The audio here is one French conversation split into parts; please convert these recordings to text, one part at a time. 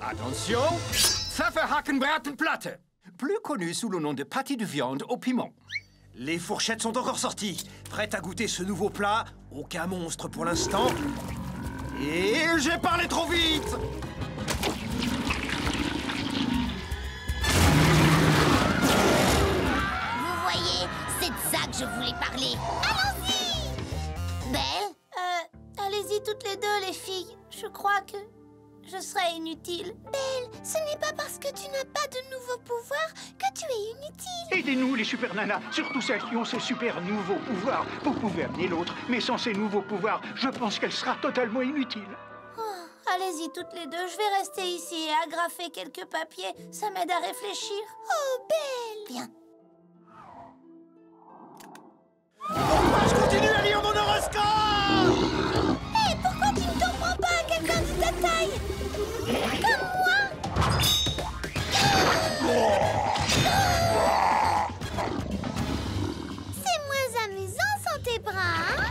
Attention, Pfefferhackenbratenplatte, plus connu sous le nom de pâté de viande au piment. Les fourchettes sont encore sorties, prêtes à goûter ce nouveau plat. Aucun monstre pour l'instant. Et j'ai parlé trop vite! Vous voyez, c'est de ça que je voulais parler. Allons-y! Belle? Allez-y toutes les deux, les filles. Je crois que je serai inutile. Belle, ce n'est pas parce que tu n'as pas de nouveaux pouvoirs que tu es inutile. Aidez-nous, les super nanas, surtout celles qui ont ces super nouveaux pouvoirs. Vous pouvez amener l'autre, mais sans ces nouveaux pouvoirs, je pense qu'elle sera totalement inutile. Oh, allez-y toutes les deux. Je vais rester ici et agrafer quelques papiers. Ça m'aide à réfléchir. Oh, Belle! Viens. Pourquoi je continue à lire mon horoscope? Hé, pourquoi tu ne t'en prends pas à quelqu'un de ta taille? Comme moi! C'est moins amusant sans tes bras, hein?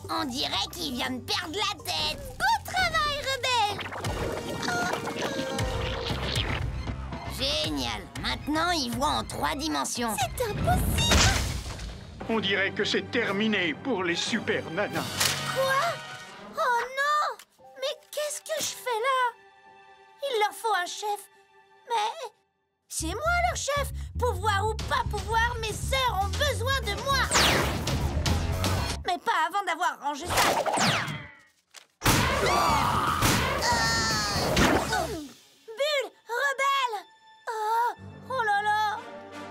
On dirait qu'il vient de perdre la tête. Bon travail, rebelle! Génial. Maintenant, il voit en 3 dimensions. C'est impossible! On dirait que c'est terminé pour les super nanas. Quoi? Oh non! Mais qu'est-ce que je fais là? Il leur faut un chef. Mais c'est moi leur chef. Pouvoir ou pas pouvoir, mes sœurs ont besoin de moi. Mais pas avant d'avoir rangé ça. Bulle, rebelle! Oh là là!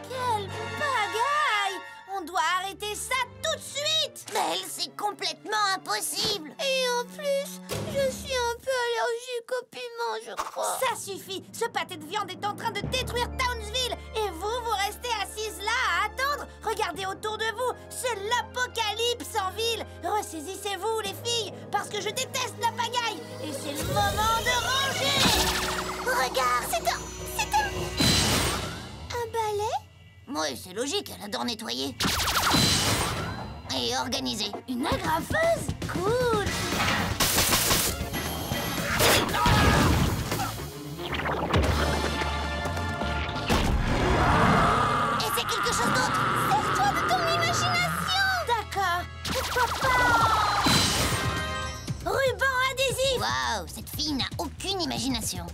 Quelle pagaille! On doit arrêter ça tout de suite! Belle, c'est complètement impossible. Et en plus, je suis un peu allergique au piment, je crois. Ça suffit! Ce pâté de viande est en train de détruire Townsville! Et vous restez assises là à attendre? Regardez autour de vous! C'est l'apocalypse en ville! Ressaisissez-vous, les filles! Parce que je déteste la pagaille! Et c'est le moment de ranger! Regarde, c'est un balai? Oui, c'est logique, elle adore nettoyer. Et organiser. Une agrafeuse? Cool! Et c'est quelque chose d'autre. Sers-toi de ton imagination. D'accord, pourquoi pas? Ruban adhésif! Waouh, cette fille n'a aucune imagination.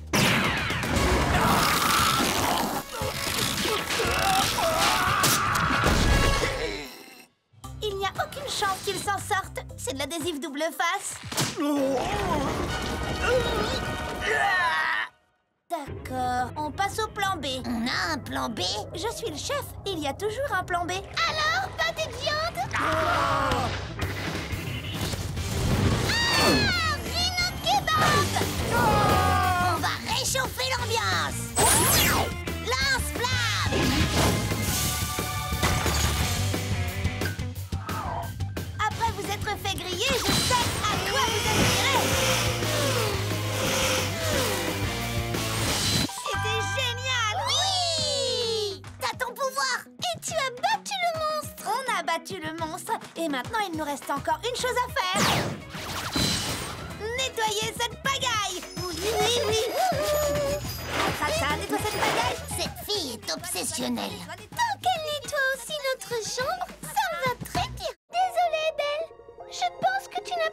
Il n'y a aucune chance qu'il s'en sorte. C'est de l'adhésif double face. D'accord, on passe au plan B. On a un plan B? Je suis le chef, il y a toujours un plan B. Alors, pâté de viande? Rhino kebab! On va réchauffer l'ambiance. Lance-flamme! Après vous être fait griller, je sais à quoi vous aspirez. C'était génial! Oui! T'as ton pouvoir! Et tu as battu le monstre! On a battu le monstre. Et maintenant, il nous reste encore une chose à faire. Nettoyer cette pagaille! Oui, oui, oui! Ça, nettoie cette pagaille! Cette fille est obsessionnelle. Tant qu'elle nettoie aussi notre chambre, ça me va très bien. Désolée, Belle. Je pense que tu n'as...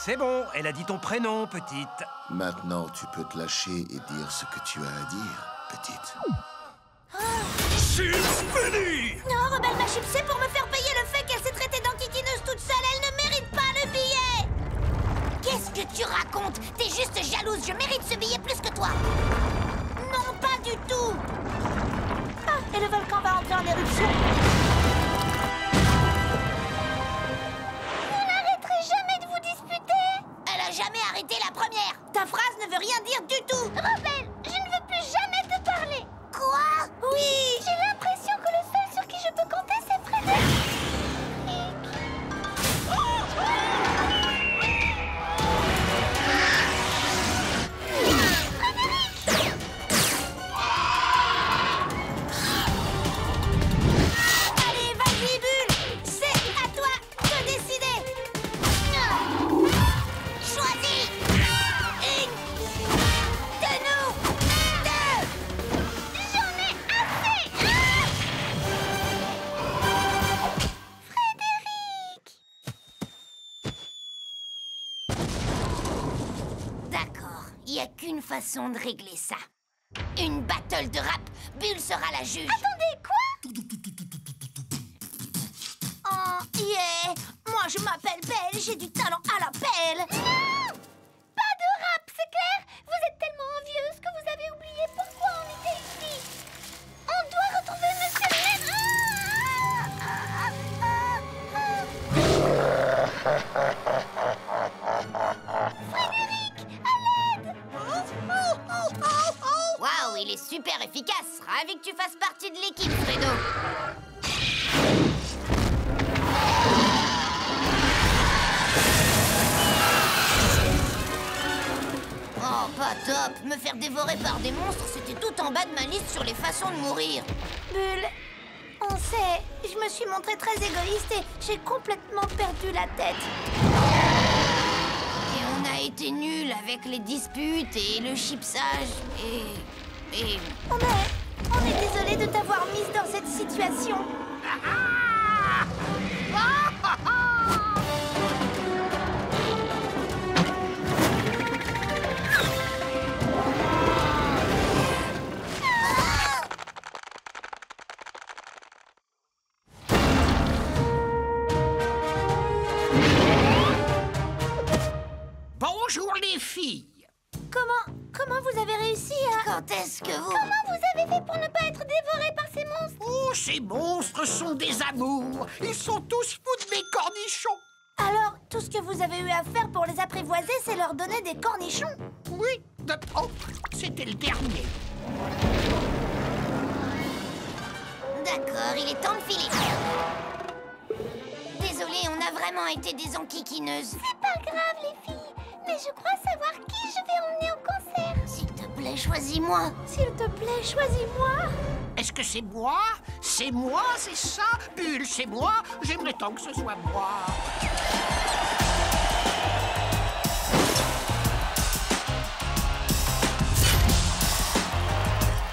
C'est bon, elle a dit ton prénom, petite. Maintenant, tu peux te lâcher et dire ce que tu as à dire, petite. Chips fini! Non, Rebelle ma chip, c'est pour me faire payer le fait qu'elle s'est traitée d'antiquineuse toute seule. Elle ne mérite pas le billet. Qu'est-ce que tu racontes? T'es juste jalouse, je mérite ce billet plus que toi. Non, pas du tout. Ah, et le volcan va entrer en éruption. Vous n'arrêterez jamais de vous disputer. Elle a jamais arrêté la première. Ta phrase ne veut rien dire du tout. Rebelle, je ne veux plus jamais te parler. Quoi? Oui. J'ai l'impression que le seul sur qui je peux compter, c'est Frédéric. Il n'y a qu'une façon de régler ça. Une battle de rap. Bulle sera la juge. Attendez, quoi? Oh, yeah! Moi, je m'appelle Belle, j'ai du talent à la pelle! Non! Pas de rap, c'est clair? Vous êtes tellement envieuse que vous avez oublié pourquoi on était ici! On doit retrouver Monsieur Frédéric, à l'aide! Waouh, il est super efficace. Ravi que tu fasses partie de l'équipe, Fredo. Oh, pas top. Me faire dévorer par des monstres, c'était tout en bas de ma liste sur les façons de mourir. Bulle, on sait, je me suis montrée très égoïste et j'ai complètement perdu la tête. Et on a été nuls avec les disputes et le chipsage et... On est désolé de t'avoir mise dans cette situation. Bonjour les filles. Comment vous avez réussi à... Quand est-ce que vous... Comment vous avez fait pour ne pas être dévoré par ces monstres? Oh, ces monstres sont des amours. Ils sont tous fous de mes cornichons. Alors, tout ce que vous avez eu à faire pour les apprivoiser, c'est leur donner des cornichons? Oui, oh, c'était le dernier. D'accord, il est temps de filer. Désolée, on a vraiment été des enquiquineuses. C'est pas grave, les filles. Mais je crois savoir qui je vais emmener au concert. S'il te plaît, choisis-moi. S'il te plaît, choisis-moi. Est-ce que c'est moi? C'est moi, c'est ça? Bulle, c'est moi? J'aimerais tant que ce soit moi.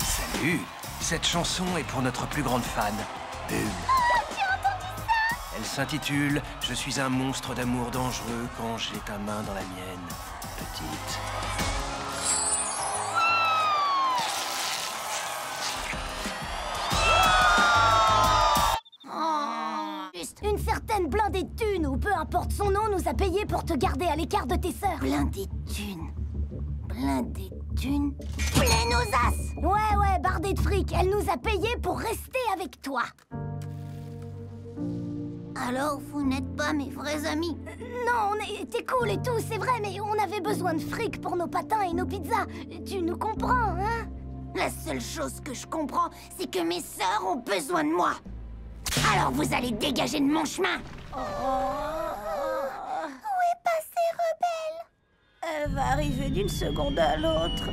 Salut. Cette chanson est pour notre plus grande fan, Bulle. Oh, tu as entendu ça? Elle s'intitule « Je suis un monstre d'amour dangereux quand j'ai ta main dans la mienne, petite ». Une certaine blindée de thunes, ou peu importe son nom, nous a payé pour te garder à l'écart de tes sœurs. Blindé de thunes. Blindé de thunes. Plein nos as! Ouais, bardée de fric. Elle nous a payé pour rester avec toi. Alors, vous n'êtes pas mes vrais amis? Non, t'es cool et tout, c'est vrai, mais on avait besoin de fric pour nos patins et nos pizzas. Tu nous comprends, hein? La seule chose que je comprends, c'est que mes sœurs ont besoin de moi. Alors vous allez dégager de mon chemin. Où est passée Rebelle? Elle va arriver d'une seconde à l'autre.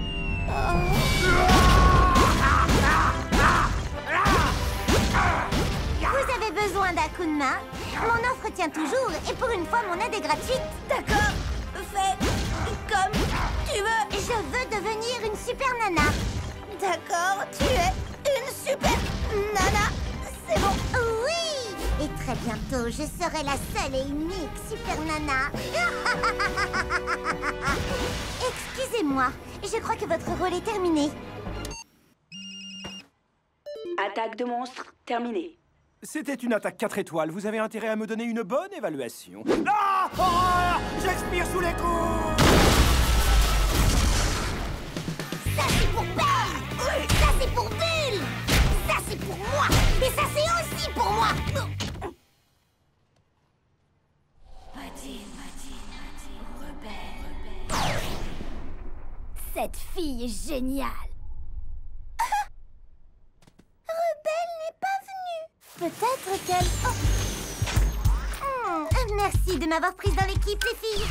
Vous avez besoin d'un coup de main? Mon offre tient toujours et pour une fois mon aide est gratuite. D'accord, fais comme tu veux. Je veux devenir une super nana. D'accord, tu es une super nana. C'est bon. Oui. Et très bientôt, je serai la seule et unique super nana. Excusez-moi, je crois que votre rôle est terminé. Attaque de monstres terminée. C'était une attaque 4 étoiles. Vous avez intérêt à me donner une bonne évaluation. Ah! Horreur! J'expire sous les coups! Ça, c'est pour Belle! Ça, c'est pour Bulle! Ça, c'est pour moi! Mais ça, c'est aussi pour moi! Rebelle. Cette fille est géniale. Rebelle n'est pas venue. Peut-être qu'elle... Merci de m'avoir prise dans l'équipe, les filles.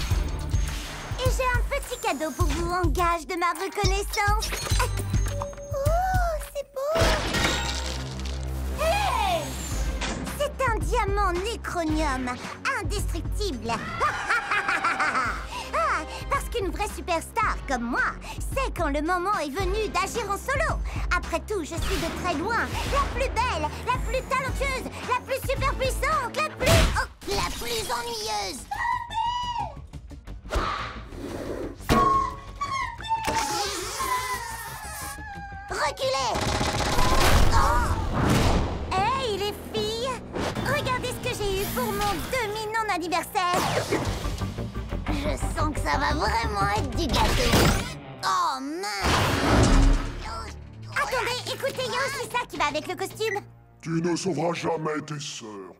Et j'ai un petit cadeau pour vous en gage de ma reconnaissance. Oh, c'est beau. Hey! C'est un diamant nécronium, indestructible. Parce qu'une vraie superstar comme moi sait quand le moment est venu d'agir en solo. Après tout, je suis de très loin la plus belle, la plus talentueuse, la plus super puissante, la plus ennuyeuse. mon demi-non-anniversaire. Je sens que ça va vraiment être du gâteau. Oh mince! Attendez, écoutez, il y a aussi ça qui va avec le costume. Tu ne sauveras jamais tes sœurs.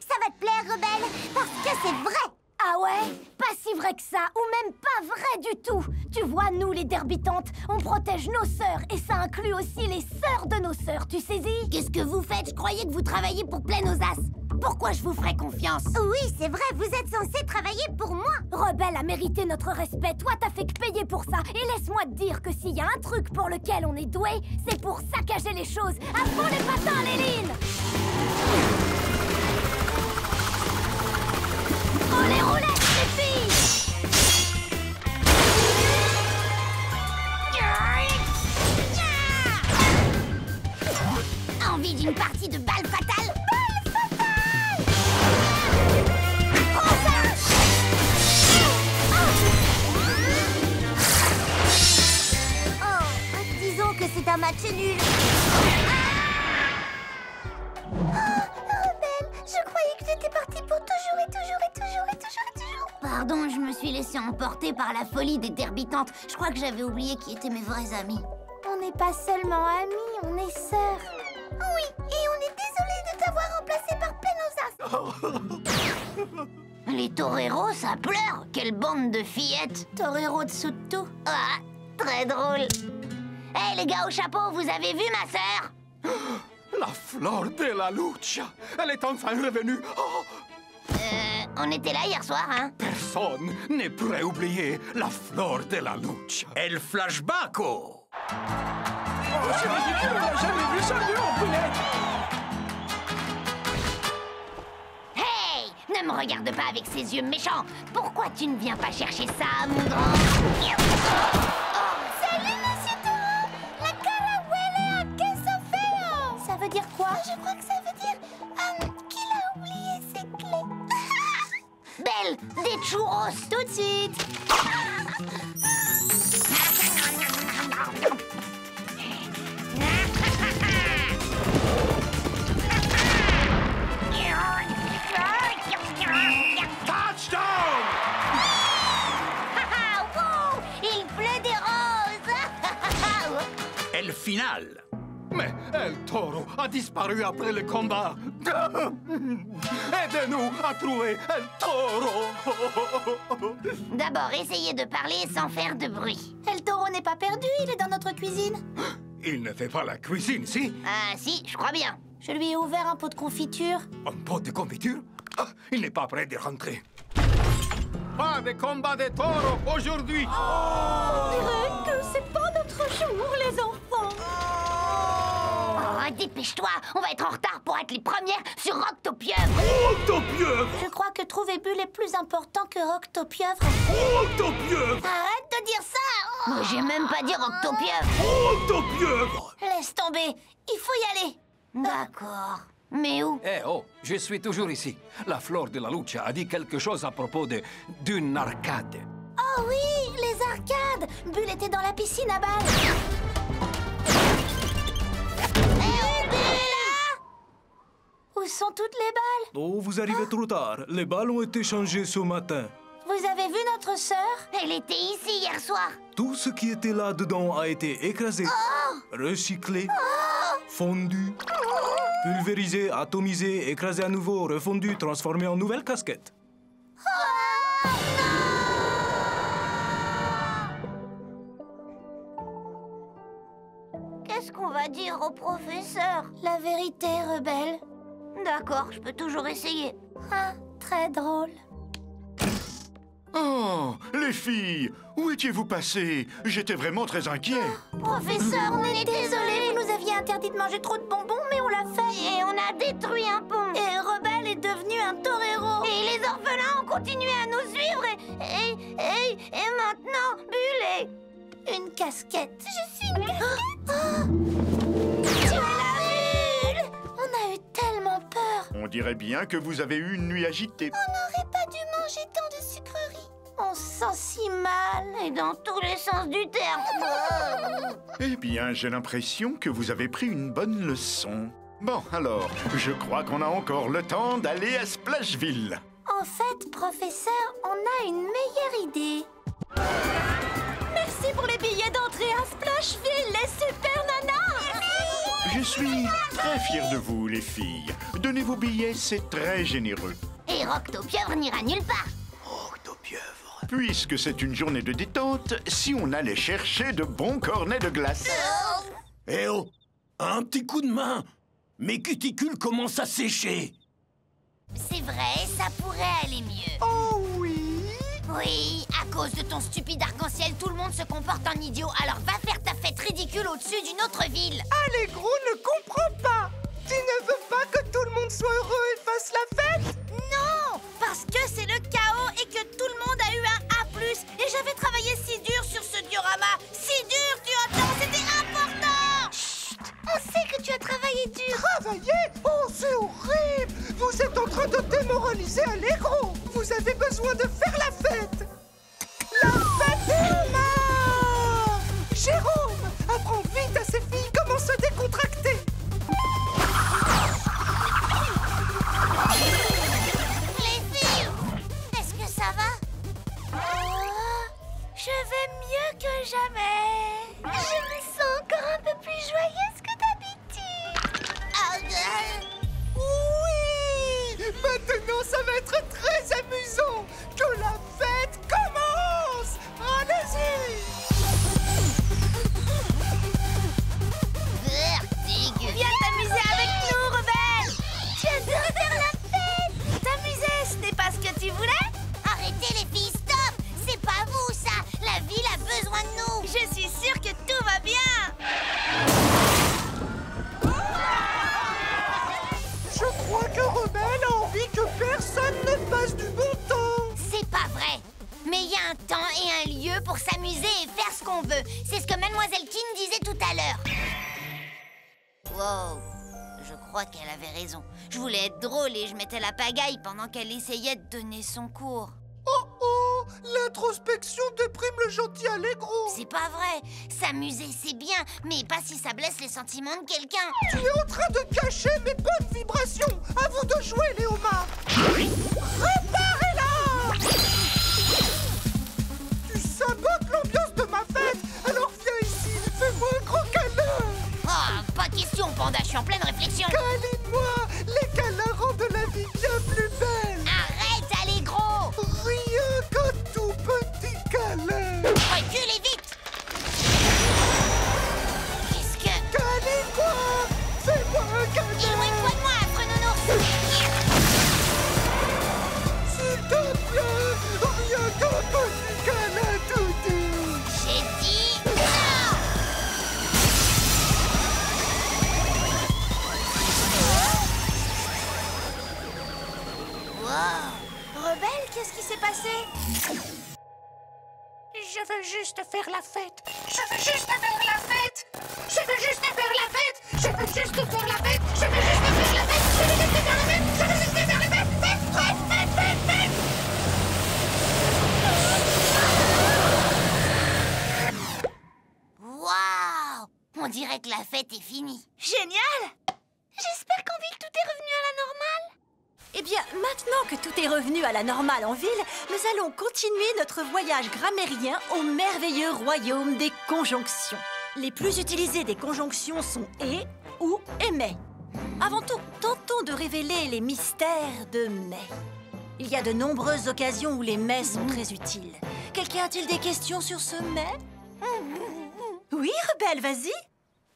Ça va te plaire, Rebelle, parce que c'est vrai. Ah ouais? Pas si vrai que ça, ou même pas vrai du tout. Tu vois, nous, les derbitantes, on protège nos sœurs, et ça inclut aussi les sœurs de nos sœurs, tu saisis? Qu'est-ce que vous faites? Je croyais que vous travailliez pour Plein-aux-As. Pourquoi je vous ferais confiance? Oui, c'est vrai, vous êtes censé travailler pour moi. Rebelle a mérité notre respect, toi t'as fait que payer pour ça. Et laisse-moi te dire que s'il y a un truc pour lequel on est doué, c'est pour saccager les choses. À fond les patins, Léline! Oh les roulettes, les filles! Envie d'une partie de balle fatale? Que c'est un match nul. Rebelle, je croyais que j'étais partie pour toujours et toujours et toujours et toujours et toujours. Pardon, je me suis laissée emporter par la folie des derbitantes. Je crois que j'avais oublié qui étaient mes vrais amis. On n'est pas seulement amis, on est sœurs. Oui, et on est désolé de t'avoir remplacé par Plein-aux-As. Les toreros, ça pleure. Quelle bande de fillettes. Torero de Soto. Ah, très drôle. Hé, les gars au chapeau, vous avez vu ma sœur? La Flor de la Lucha! Elle est enfin revenue! Oh! On était là hier soir, hein? Personne n'est prêt à oublier la Flor de la Lucha! El flashbacko! Oh, c'est ridicule, on n'a jamais vu ça, en poulette! Hey! Ne me regarde pas avec ces yeux méchants! Pourquoi tu ne viens pas chercher ça, mon grand? Salut, monsieur Taureau! La cara huele a queso feo! Ça veut dire quoi? Je crois que ça veut dire qu'il a oublié ses clés. Belle, des churros tout de suite. Touchdown! Wow, il pleut des roses. El final! Mais El Toro a disparu après le combat! Aidez-nous à trouver El Toro! D'abord, essayez de parler sans faire de bruit. El Toro n'est pas perdu, il est dans notre cuisine. Il ne fait pas la cuisine, si? Ah si, je crois bien. Je lui ai ouvert un pot de confiture. Un pot de confiture? Ah, il n'est pas prêt de rentrer. Pas de combat de taureaux aujourd'hui! On dirait que c'est pas notre jour, les enfants. Oh, dépêche-toi, on va être en retard pour être les premières sur Octopieuvre. Octopieuvre! Je crois que trouver Bulle est plus important que Octopieuvre. Octopieuvre! Arrête de dire ça! Moi, j'ai même pas dit Octopieuvre. Octopieuvre! Laisse tomber, il faut y aller. D'accord. Mais où? Eh oh, je suis toujours ici. La Flor de la Lucha a dit quelque chose à propos d'une arcade. Oh oui, les arcades. Bulle était dans la piscine à balles. Où sont toutes les balles? Oh, vous arrivez trop tard. Les balles ont été changées ce matin. Vous avez vu notre sœur? Elle était ici hier soir. Tout ce qui était là-dedans a été écrasé, recyclé, fondu, pulvérisé, atomisé, écrasé à nouveau, refondu, transformé en nouvelle casquette. Qu'est-ce qu'on va dire au professeur? La vérité, rebelle. D'accord, je peux toujours essayer. Ah, très drôle. Oh, les filles, où étiez-vous passées? J'étais vraiment très inquiet. Professeur, on est désolé. Vous nous aviez interdit de manger trop de bonbons, mais on l'a fait. Et on a détruit un pont. Et Rebelle est devenu un torero. Et les orphelins ont continué à nous suivre. Et maintenant, Bulle est... Une casquette. Je suis une casquette. Tu es la Bulle! On a eu tellement peur. On dirait bien que vous avez eu une nuit agitée. On n'aurait pas dû manger tant de sucreries. On se sent si mal. Et dans tous les sens du terme. Eh bien, j'ai l'impression que vous avez pris une bonne leçon. Bon, alors, je crois qu'on a encore le temps d'aller à Splashville. En fait, professeur, on a une meilleure idée. Merci pour les billets d'entrée à Splashville, les super nanas! Je suis très fier de vous, les filles. Donner vos billets, c'est très généreux. Et Roctopieuvre n'ira nulle part. Puisque c'est une journée de détente, si on allait chercher de bons cornets de glace. Eh oh! Un petit coup de main! Mes cuticules commencent à sécher. C'est vrai, ça pourrait aller mieux. Oh oui! Oui, à cause de ton stupide arc-en-ciel, tout le monde se comporte en idiot. Alors va faire ta fête ridicule au-dessus d'une autre ville. Allégro ne comprend pas! Tu ne veux pas que tout le monde soit heureux et fasse la fête? Non! Parce que c'est le chaos et que tout le monde a eu un A+. Et j'avais travaillé si dur sur ce diorama. Si dur, tu entends? C'était important! Chut! On sait que tu as travaillé dur. Travailler? Oh, c'est horrible! Vous êtes en train de démoraliser Allégro! Vous avez besoin de faire la fête! La fête est humaine! Jérôme, apprends vite à ces filles comment se décontracter! Les filles, est-ce que ça va? Je vais mieux que jamais. Je me sens encore un peu plus joyeuse que d'habitude. Oui! Maintenant, ça va être très amusant! Que la fête commence! Allez-y! Vertigue. Viens t'amuser avec nous, rebelle! Tu adores faire la fête. T'amuser, ce n'est pas ce que tu voulais? Arrêtez les filles, stop! C'est pas vous, ça! La ville a besoin de nous! Je suis sûre que tout va bien! Je crois que Rebelle a envie que personne ne passe du bon temps! C'est pas vrai! Mais il y a un temps et un lieu pour s'amuser et faire ce qu'on veut. C'est ce que Mademoiselle King disait tout à l'heure. Wow! Je crois qu'elle avait raison. Je voulais être drôle et je mettais la pagaille pendant qu'elle essayait de donner son cours. Oh oh! L'introspection déprime le gentil Allégro! C'est pas vrai. S'amuser, c'est bien, mais pas si ça blesse les sentiments de quelqu'un. Tu es en train de cacher mes bonnes vibrations! À vous de jouer, Léomar! Réparez-la! Tu sabotes l'ambiance de ma fête! Alors viens ici, fais-moi un gros câlin! Ah, pas question, Panda, je suis en pleine réflexion. Câline-moi! Les câlins rendent la vie bien plus belle! Arrête, Allégro! Rien qu'un tout petit câlin! Reculez vite! Qu'est-ce que... Câline-moi! Fais-moi un câlin! Éloigne-toi de moi, affreux nounours! S'il te plaît! Rien qu'un petit câlin tout doux! J'ai dit non! Wow! Rebelle, qu'est-ce qui s'est passé? Je veux juste faire la fête! Je veux juste faire la fête! Je veux juste faire la fête! Je veux juste faire la fête! Je veux juste faire la fête! Je veux juste faire la fête! Je veux juste faire la fête! Fête! Waouh! On dirait que la fête est finie. Génial! J'espère qu'en ville, tout est revenu à la normale. Eh bien, maintenant que tout est revenu à la normale en ville, nous allons continuer notre voyage grammairien au merveilleux royaume des conjonctions. Les plus utilisées des conjonctions sont « et » ou « et mais ». Avant tout, tentons de révéler les mystères de « mais ». Il y a de nombreuses occasions où les « mais » sont très utiles. Quelqu'un a-t-il des questions sur ce « mais » ? Oui, Rebelle, vas-y.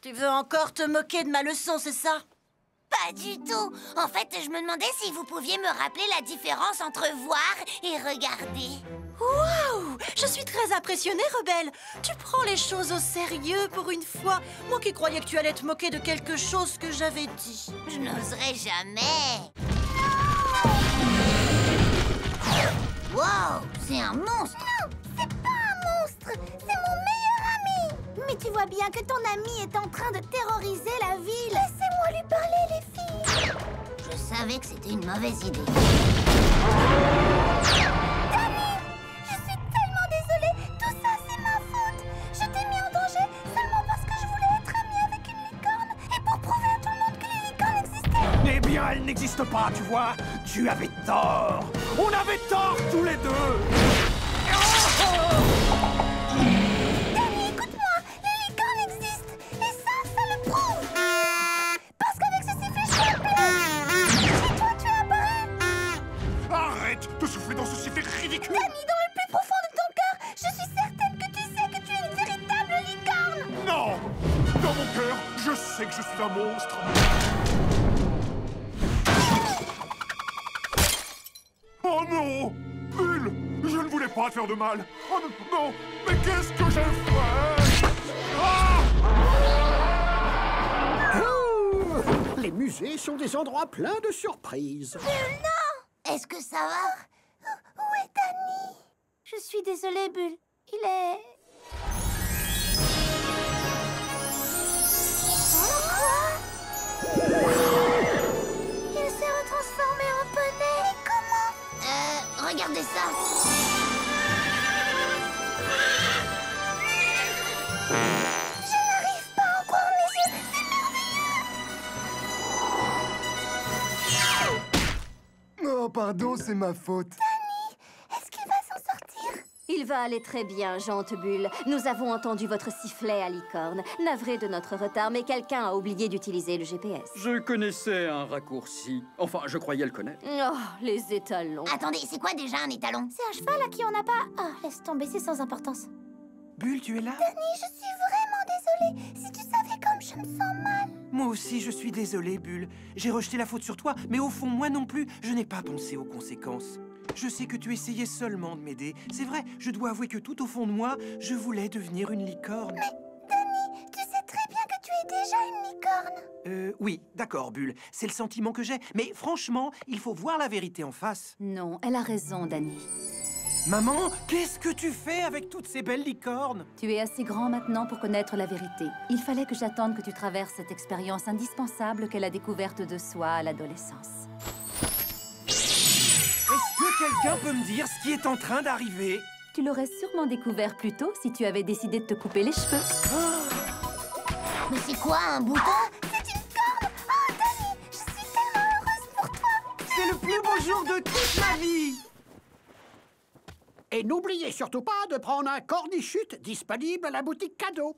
Tu veux encore te moquer de ma leçon, c'est ça? Pas du tout. En fait, je me demandais si vous pouviez me rappeler la différence entre voir et regarder. Waouh! Je suis très impressionnée, Rebelle. Tu prends les choses au sérieux pour une fois. Moi qui croyais que tu allais te moquer de quelque chose que j'avais dit. Je n'oserais jamais. Wow! C'est un monstre. Non, c'est pas un monstre. C'est mon meilleur ami. Mais tu vois bien que ton ami est en train de terroriser la ville. Laissez-moi lui parler, les filles. Je savais que c'était une mauvaise idée. Dani, je suis tellement désolée. Tout ça, c'est ma faute. Je t'ai mis en danger seulement parce que je voulais être amie avec une licorne et pour prouver à tout le monde que les licornes résiste pas, tu vois. Tu avais tort. On avait tort tous les deux. Danny, écoute-moi. Les licornes existent. Et ça le prouve. Parce qu'avec ce sifflet, je suis plein. Et toi, tu es apparu. Arrête de souffler dans ce sifflet ridicule. Danny, dans le plus profond de ton cœur, je suis certaine que tu sais que tu es une véritable licorne. Non! Dans mon cœur, je sais que je suis un monstre. Oh non! Bulle! Je ne voulais pas te faire de mal. Oh non! Mais qu'est-ce que j'ai fait? Ah! Les musées sont des endroits pleins de surprises. Non! Est-ce que ça va? Où est Danny? Je suis désolée, Bulle. Il est... Il s'est retransformé en poney. Et comment? Regardez ça. Je n'arrive pas à en croire mes yeux. C'est merveilleux. Oh, pardon, c'est ma faute. Danny, est-ce qu'il va s'en sortir? Il va aller très bien, Jante Bulle. Nous avons entendu votre sifflet à licorne. Navré de notre retard, mais quelqu'un a oublié d'utiliser le GPS. Je connaissais un raccourci. Enfin, je croyais le connaître. Oh, les étalons. Attendez, c'est quoi déjà un étalon? C'est un cheval à qui on n'a pas... Oh, laisse tomber, c'est sans importance. Bulle, tu es là? Danny, je suis vraiment désolée. Si tu savais comme je me sens mal. Moi aussi, je suis désolé, Bulle. J'ai rejeté la faute sur toi, mais au fond, moi non plus, je n'ai pas pensé aux conséquences. Je sais que tu essayais seulement de m'aider. C'est vrai, je dois avouer que tout au fond de moi, je voulais devenir une licorne. Mais, Danny, tu sais très bien que tu es déjà une licorne. Oui, d'accord, Bulle. C'est le sentiment que j'ai. Mais franchement, il faut voir la vérité en face. Non, elle a raison, Danny. Maman, qu'est-ce que tu fais avec toutes ces belles licornes? Tu es assez grand maintenant pour connaître la vérité. Il fallait que j'attende que tu traverses cette expérience indispensable qu'est la découverte de soi à l'adolescence. Est-ce que quelqu'un peut me dire ce qui est en train d'arriver? Tu l'aurais sûrement découvert plus tôt si tu avais décidé de te couper les cheveux. Oh. Mais c'est quoi, un bouton? C'est une corne. Oh, Danny, je suis tellement heureuse pour toi. C'est le plus beau jour de toute ma vie. Et n'oubliez surtout pas de prendre un cornichute disponible à la boutique cadeau.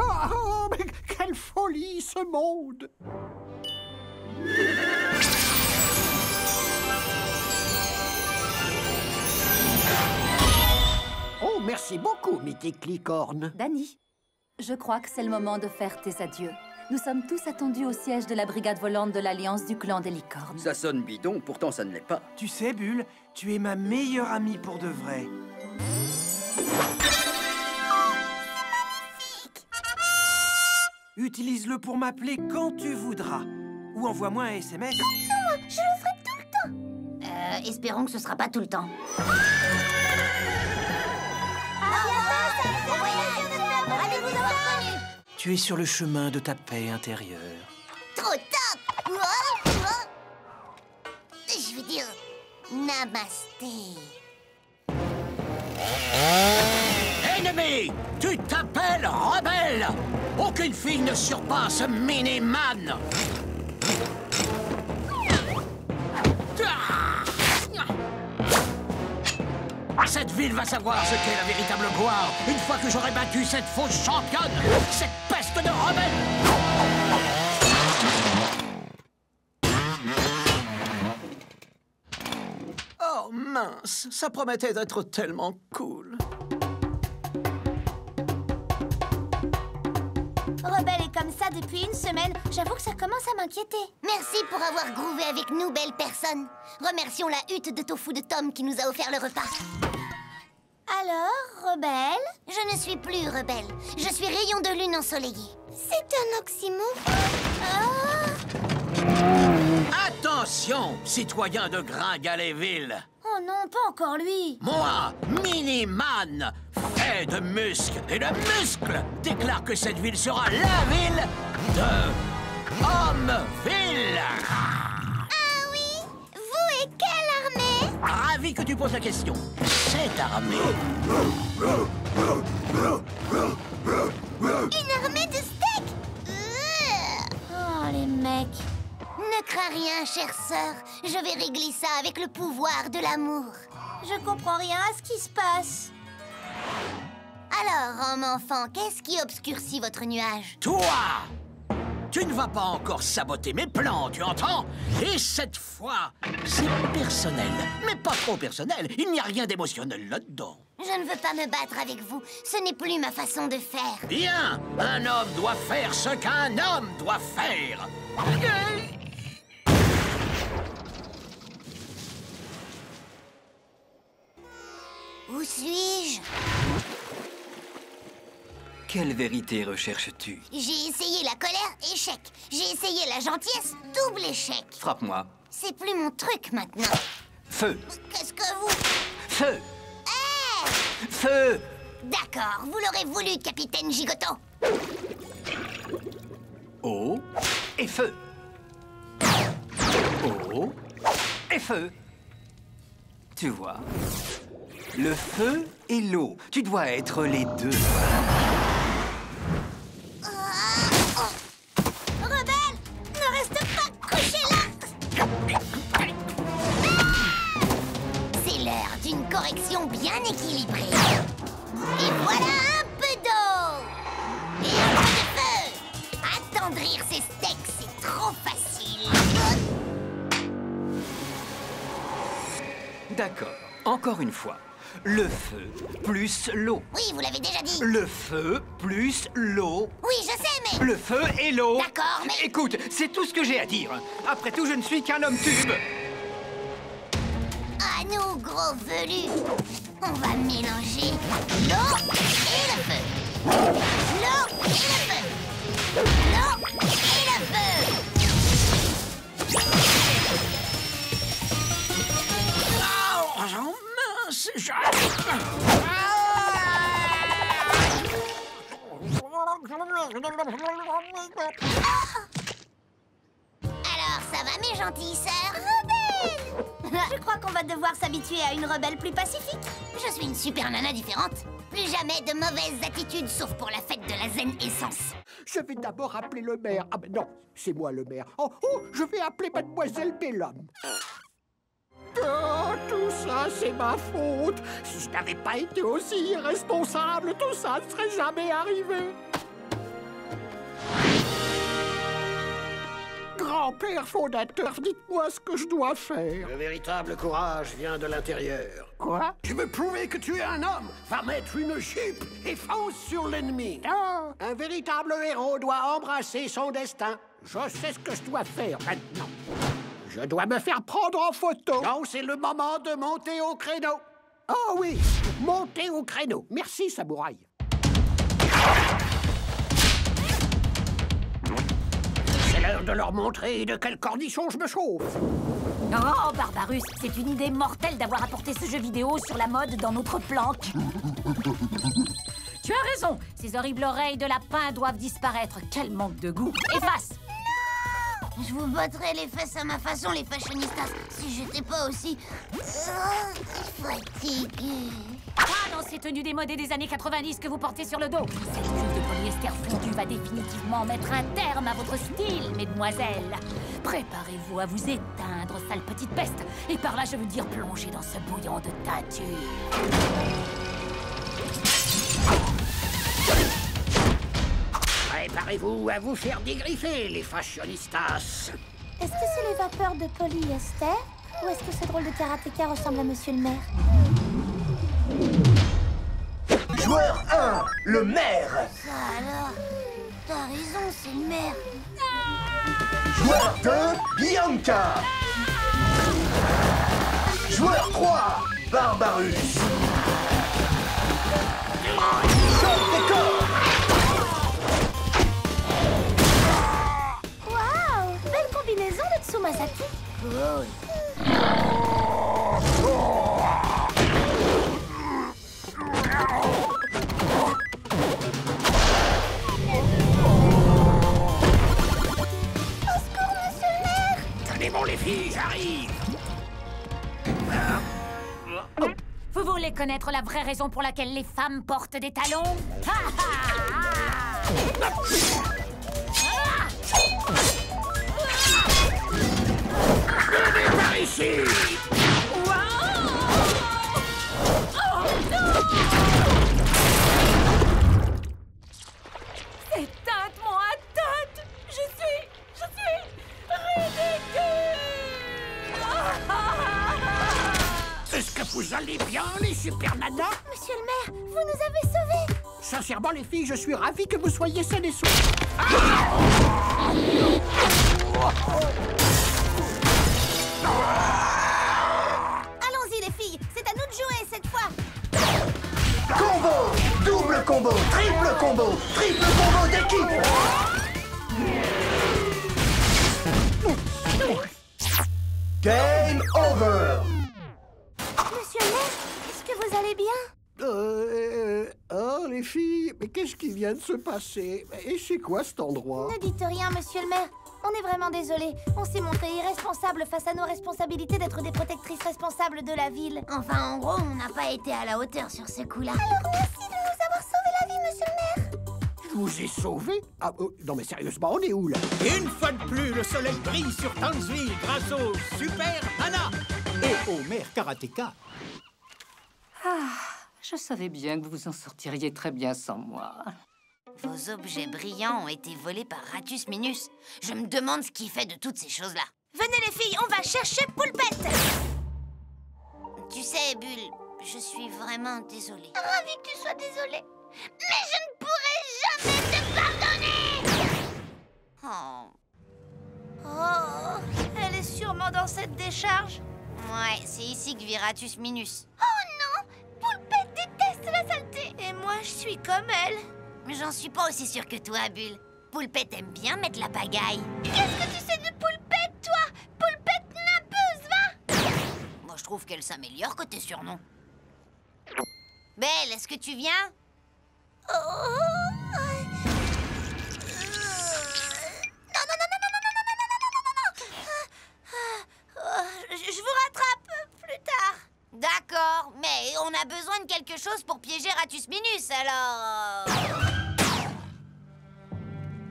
Oh, mais quelle folie, ce monde! Oh, merci beaucoup, mythique licorne. Danny, je crois que c'est le moment de faire tes adieux. Nous sommes tous attendus au siège de la brigade volante de l'Alliance du clan des licornes. Ça sonne bidon, pourtant ça ne l'est pas. Tu sais, Bulle, tu es ma meilleure amie pour de vrai. Utilise-le pour m'appeler quand tu voudras. Ou envoie-moi un SMS. Moi, je le ferai tout le temps. Espérons que ce sera pas tout le temps. Tu es sur le chemin de ta paix intérieure. Trop top! Je veux dire, namasté. Ennemi! Tu t'appelles rebelle! Aucune fille ne surpasse Mini-Man! Cette ville va savoir ce qu'est la véritable gloire une fois que j'aurai battu cette fausse championne, cette peste de rebelle! Oh mince, ça promettait d'être tellement cool. Rebelle est comme ça depuis une semaine. J'avoue que ça commence à m'inquiéter. Merci pour avoir groové avec nous, belle personne. Remercions la hutte de tofu de Tom qui nous a offert le repas. Alors, rebelle? Je ne suis plus rebelle. Je suis rayon de lune ensoleillé. C'est un oxymore. Attention, citoyens de Gringaléville! Oh non, pas encore lui! Moi, Mini-Man, fait de muscles et de muscles, déclare que cette ville sera la ville de Homeville! Ah oui? Vous et quelle armée? Ravi que tu poses la question. Cette armée... Une armée de steaks? Ne crains rien, chère sœur. Je vais régler ça avec le pouvoir de l'amour. Je comprends rien à ce qui se passe. Alors, homme enfant, qu'est-ce qui obscurcit votre nuage? Toi! Tu ne vas pas encore saboter mes plans, tu entends? Et cette fois, c'est personnel. Mais pas trop personnel. Il n'y a rien d'émotionnel là-dedans. Je ne veux pas me battre avec vous. Ce n'est plus ma façon de faire. Bien! Un homme doit faire ce qu'un homme doit faire. Où suis-je? Quelle vérité recherches-tu? J'ai essayé la colère, échec. J'ai essayé la gentillesse, double échec. Frappe-moi. C'est plus mon truc maintenant. Feu! Qu'est-ce que vous... Feu! Hey! Feu! D'accord, vous l'aurez voulu, capitaine Gigoton. Eau et feu. Eau et feu. Tu vois, le feu et l'eau, tu dois être les deux. Rebelle, ne reste pas couché là. C'est l'heure d'une correction bien équilibrée. Et voilà un peu d'eau. Et un peu de feu. Attendrir ces steaks, c'est trop facile. D'accord, encore une fois. Le feu plus l'eau. Oui, vous l'avez déjà dit. Le feu plus l'eau. Oui, je sais, mais... Le feu et l'eau. D'accord, mais... Écoute, c'est tout ce que j'ai à dire. Après tout, je ne suis qu'un homme tube. À nous, gros velus. On va mélanger l'eau et le feu. L'eau et le feu. L'eau et le feu. Oh, mince, Alors, ça va, mes gentilles sœurs? Rebelle! Je crois qu'on va devoir s'habituer à une rebelle plus pacifique. Je suis une super nana différente. Plus jamais de mauvaises attitudes, sauf pour la fête de la zen essence. Je vais d'abord appeler le maire. Ah ben non, c'est moi le maire. Oh, je vais appeler mademoiselle Bellum. Oh, tout ça, c'est ma faute. Si je n'avais pas été aussi irresponsable, tout ça ne serait jamais arrivé. Grand-père fondateur, dites-moi ce que je dois faire. Le véritable courage vient de l'intérieur. Quoi? Tu veux prouver que tu es un homme? Va mettre une jupe et fonce sur l'ennemi. Non, un véritable héros doit embrasser son destin. Je sais ce que je dois faire maintenant. Je dois me faire prendre en photo. Non, c'est le moment de monter au créneau. Oh oui, monter au créneau. Merci, samouraï. C'est l'heure de leur montrer de quel cornichon je me chauffe. Oh, Barbarus, c'est une idée mortelle d'avoir apporté ce jeu vidéo sur la mode dans notre planque. Tu as raison, ces horribles oreilles de lapin doivent disparaître. Quel manque de goût. Efface! Je vous battrais les fesses à ma façon, les fashionistas, si j'étais pas aussi... fatiguée. Pas dans ces tenues démodées des années 90 que vous portez sur le dos. Cette jupe de polyester fondu va définitivement mettre un terme à votre style, mesdemoiselles. Préparez-vous à vous éteindre, sale petite peste. Et par là, je veux dire plonger dans ce bouillon de teinture. Préparez-vous à vous faire dégriffer, les fashionistas. Est-ce que c'est les vapeurs de polyester? Ou est-ce que ce drôle de karatéka ressemble à Monsieur le maire? Joueur 1, le maire. Ça alors? T'as raison, c'est le maire. Joueur 2, Bianca. Joueur 3, Barbarus. Choc des corps. Waouh! Belle combinaison de Tsumasaki. Cool. Tenez bon, les filles, j'arrive. Vous voulez connaître la vraie raison pour laquelle les femmes portent des talons? ici! Éteinte-moi, tête! Je suis ridicule! Est-ce que vous allez bien, les super nanas? Monsieur le maire, vous nous avez sauvés! Sincèrement, les filles, je suis ravi que vous soyez saines et saufs. Allons-y, les filles! C'est à nous de jouer, cette fois! Combo! Double combo! Triple combo! Triple combo d'équipe! Game over! Monsieur le maire, est-ce que vous allez bien? Oh, les filles, mais qu'est-ce qui vient de se passer? Et c'est quoi cet endroit? Ne dites rien, monsieur le maire. On est vraiment désolés. On s'est montré irresponsable face à nos responsabilités d'être des protectrices responsables de la ville. Enfin, en gros, on n'a pas été à la hauteur sur ce coup-là. Alors merci de nous avoir sauvé la vie, monsieur le maire. Je vous ai sauvé? Ah, non mais sérieusement, on est où là? Une fois de plus, le soleil brille sur Townsville grâce au Super Nana et au maire Karateka. Ah, je savais bien que vous en sortiriez très bien sans moi. Vos objets brillants ont été volés par Ratus Minus. Je me demande ce qu'il fait de toutes ces choses-là. Venez, les filles, on va chercher Poulpette! Tu sais, Bulle, je suis vraiment désolée. Ravie que tu sois désolée. Mais je ne pourrai jamais te pardonner! Oh. Oh, elle est sûrement dans cette décharge. Ouais, c'est ici que vit Ratus Minus. Oh non! Poulpette déteste la saleté! Et moi, je suis comme elle. Mais j'en suis pas aussi sûre que toi, Bulle. Poulpette aime bien mettre la pagaille. Qu'est-ce que tu sais de Poulpette, toi? Poulpette nappeuse, va! Moi, je trouve qu'elle s'améliore côté surnom. Belle, est-ce que tu viens? Je vous rattrape plus tard. D'accord, mais on a besoin de quelque chose pour piéger Ratus Minus, alors...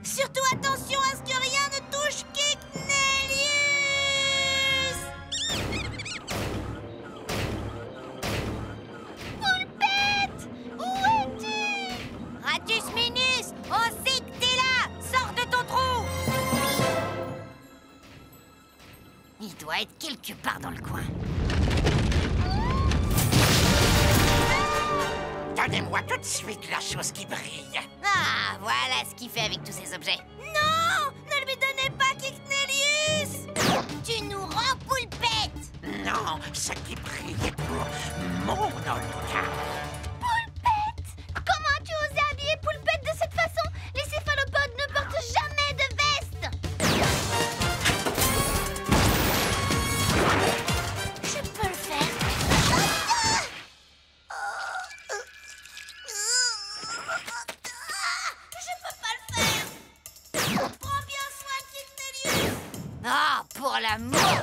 Surtout attention à ce que rien ne touche Kicknelius! Poulpette! Où es-tu? Ratus Minus, on sait que t'es là! Sors de ton trou! Il doit être quelque part dans le coin. Donnez-moi tout de suite la chose qui brille. Ah, voilà ce qu'il fait avec tous ces objets. Non! Ne lui donnez pas Kicknelius! Tu nous rends Poulpette! Non, ce qui brille est pour mon Olga. Poulpette! Comment as-tu osé habiller Poulpette de cette façon? Les céphalopodes ne portent jamais de veste! Je peux le faire. Ah, pour l'amour!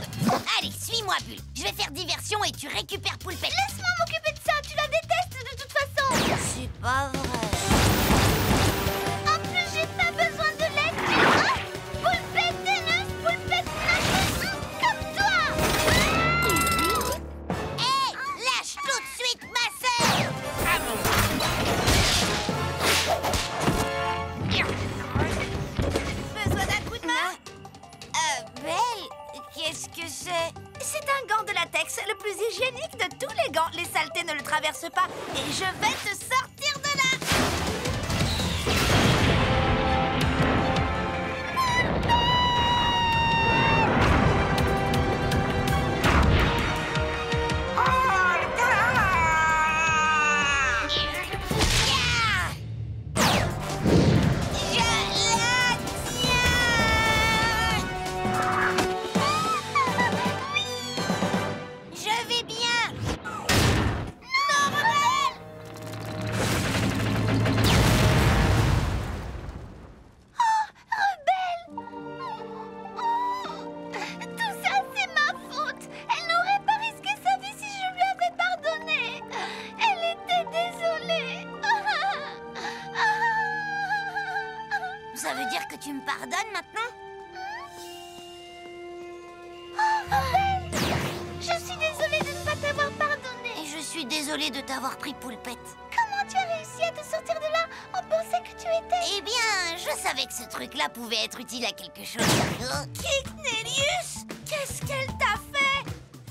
Allez, suis-moi, Bulle. Je vais faire diversion et tu récupères Poulpette. Laisse-moi m'occuper de ça, tu la détestes de toute façon! C'est pas vrai. En plus, j'ai pas besoin de l'aide, tu vois! Poulpette teneuse, Poulpette nageuse, comme toi! Hé! Lâche tout de suite ma sœur! Besoin d'un coup de main? Belle, qu'est-ce que c'est? C'est un gant de latex, le plus hygiénique de tous les gants. Les saletés ne le traversent pas. Et je vais te sortir de là! Je vais bien! Non, rebelle! Oh, rebelle! Tout ça, c'est ma faute! Elle n'aurait pas risqué sa vie si je lui avais pardonné! Elle était désolée! Ça veut dire que tu me pardonnes maintenant? Oh, rebelle! suis désolée de t'avoir pris Poulpette. Comment tu as réussi à te sortir de là? On pensait que tu étais... Eh bien, je savais que ce truc-là pouvait être utile à quelque chose. Kiknelius, qu'est-ce qu'elle t'a fait?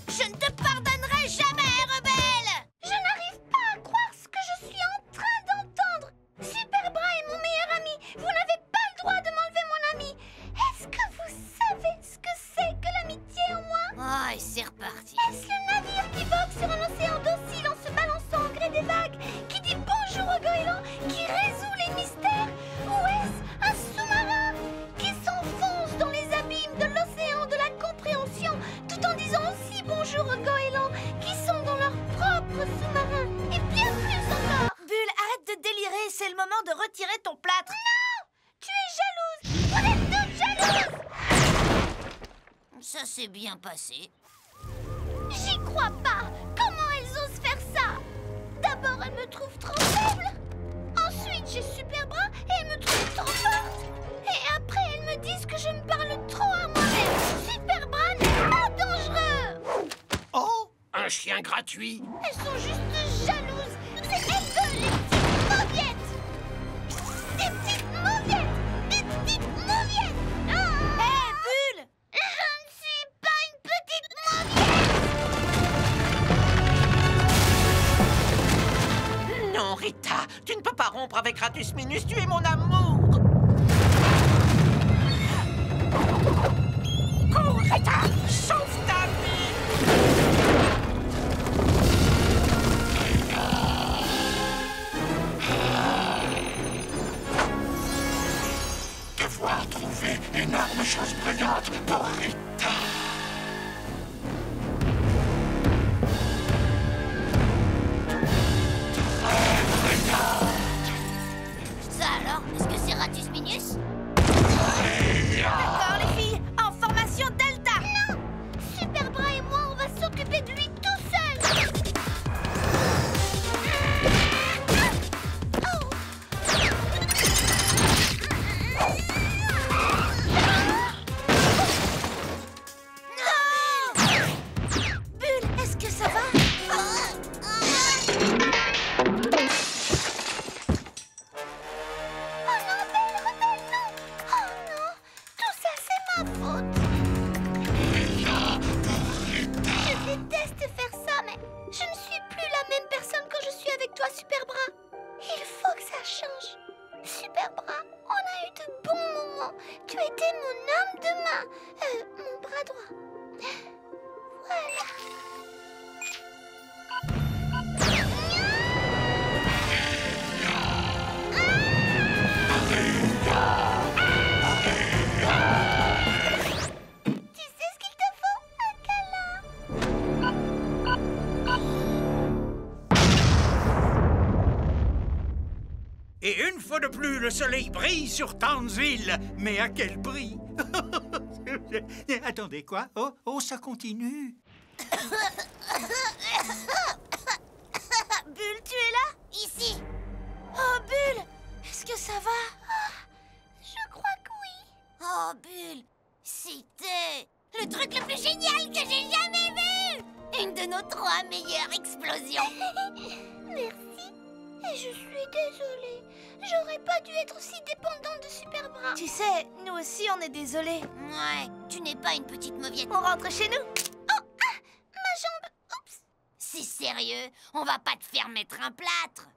Je ne te pardonnerai jamais, rebelle! Je n'arrive pas à croire ce que je suis en train d'entendre. Superbra est mon meilleur ami. Vous n'avez pas le droit de m'enlever mon ami. Est-ce que vous savez ce que c'est que l'amitié en moi? Oh, et c'est reparti. Est-ce le navire qui vogue sur un océan docile en se balançant au gré des vagues, qui dit bonjour au goéland, qui résout les mystères? Ou est-ce un sous-marin qui s'enfonce dans les abîmes de l'océan de la compréhension, tout en disant aussi bonjour aux goélands qui sont dans leur propre sous-marin, et bien plus encore? Bulle, arrête de délirer, c'est le moment de retirer ton plâtre. Non! Tu es jalouse! Vous êtes toutes jalouses! Ça s'est bien passé. J'y crois pas! Comment elles osent faire ça? D'abord, elles me trouvent trop faible. Ensuite, j'ai Superbra et elles me trouvent trop forte. Et après, elles me disent que je me parle trop à moi-même. Superbra n'est pas dangereux! Oh, un chien gratuit. Elles sont juste jalouses. C'est elles deux, les petites mauviettes! Des petites mauviettes! Des petites mauviettes! Hé, Bulle! Je ne suis pas une petite mauviette! Non, Rita, tu ne peux pas rompre avec Ratus Minus, tu es mon amour. Cours, Rita, sauve ta vie. Devoir trouver une arme chose brillante pour Rita. Ça alors, est-ce que c'est Ratus Minus? D'accord, les filles, en formation Delta! Non! Superbra et moi, on va s'occuper de lui tout seul! Bulle, est-ce que ça va? Oh non, Belle, rebelle, non! Oh non! Tout ça, c'est ma faute! Je déteste faire ça, mais je ne suis plus la même personne quand je suis avec toi, Superbra. Il faut que ça change. Superbra, on a eu de bons moments. Tu étais mon homme de main. Mon bras droit. Voilà. Tu sais ce qu'il te faut? Un câlin. Et une fois de plus, le soleil brille sur Townsville. Mais à quel prix? Attendez, quoi? Oh, ça continue. Bulle, tu es là? Ici. Oh, Bulle, est-ce que ça va? Je crois que oui. Oh, Bulle, c'était le truc le plus génial que j'ai jamais vu! Une de nos 3 meilleures explosions. Merci. Et je suis désolée. J'aurais pas dû être aussi dépendante de Superbra. Tu sais, nous aussi, on est désolés. Ouais, tu n'es pas une petite mauviette. On rentre chez nous. Oh, ah, ma jambe. Oups. C'est sérieux, on va pas te faire mettre un plâtre.